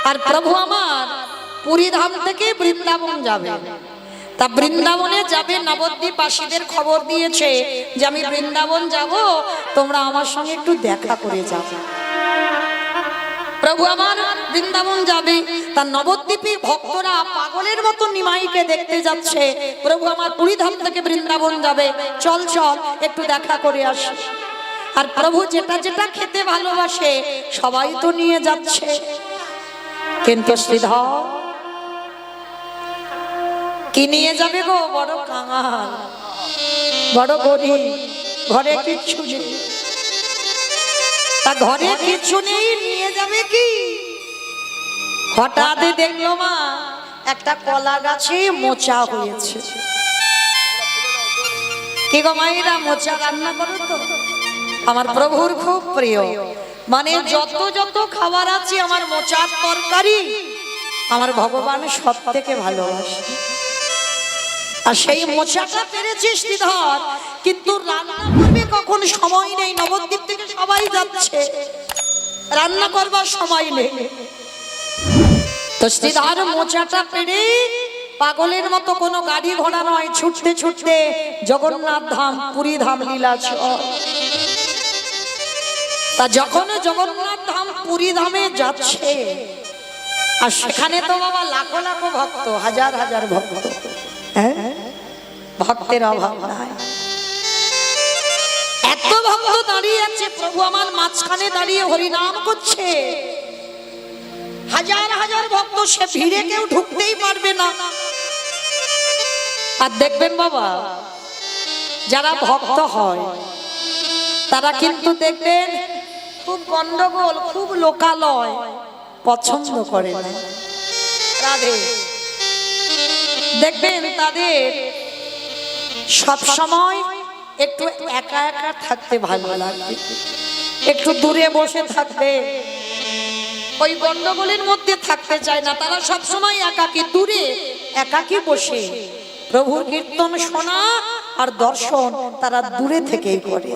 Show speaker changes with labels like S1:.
S1: আর প্রভু আমার পুরী ধাম থেকে বৃন্দাবন যাবে। তা বৃন্দাবনে যাবে, নবদ্বীপবাসীদের খবর দিয়েছে যে আমি বৃন্দাবন যাব, তোমরা আমার সঙ্গে একটু দেখা করে যাবে। প্রভু আমার বৃন্দাবন যাবে, তার নবদ্বীপী ভক্তরা পাগলের মতো নিমাইকে দেখতে যাচ্ছে। প্রভু আমার পুরী ধাম থেকে বৃন্দাবন যাবে, চল চল একটু দেখা করে আসি। আর প্রভু যেটা যেটা খেতে ভালোবাসে সবাই তো নিয়ে যাচ্ছে, কিন্তু শ্রীধর কি নিয়ে যাবে গো? বড় কাঙাল, বড় গরিব, ঘরে কিচ্ছু নেই। তা ঘরে কিছু নেই, নিয়ে যাবে কি? হঠাৎ দেখলো মা একটা কলা গাছে মোচা হয়েছে। কি গো মায়েরা, মোচা রান্না করো তো? আমার প্রভুর খুব প্রিয়, মানে যত যত খাবার আছে আমার মোচার তরকারি আমার ভগবান সব থেকে ভালোবাসে। আর সেই মোচাটা পেরেছে শ্রীধর, কিন্তু রান্না করবে কখন? সময় নেই। নবদ্বীপ থেকে সবাই যাচ্ছে, রান্না করবার সময় নেই। তো শ্রীধর মোচাটা পেরে পাগলের মতো কোনো গাড়ি ঘোড়া নয়, ছুটতে ছুটতে জগন্নাথ ধাম পুরী ধাম লীলাচল। তা যখন জগন্নাথ ধাম পুরী ধামে যাচ্ছে, আর সেখানে তো বাবা লাখো লাখো ভক্ত, হাজার হাজার ভক্ত, ভক্তের অভাব নাই। এত ভক্ত দাঁড়িয়ে আছে, প্রভু আমার মাঝখানে দাঁড়িয়ে হরিনাম করছে। হাজার হাজার ভক্ত, সে ভিড়ে কেউ ঢুকতেই পারবে না। আর দেখবেন বাবা, যারা ভক্ত হয় তারা কিন্তু দেখবেন খুব গন্ডগোল, খুব লোকালয় পছন্দ করে না। রাধে, দেখবেন তাদের সব সময় একটু একা একা থাকতে ভালো লাগবে, একটু দূরে বসে থাকবে, ওই গন্ডগোলের মধ্যে থাকতে চায় না। তারা সব সময় একাকী, দূরে একাকী বসে প্রভুর কীর্তন শোনা আর দর্শন তারা দূরে থেকেই করে।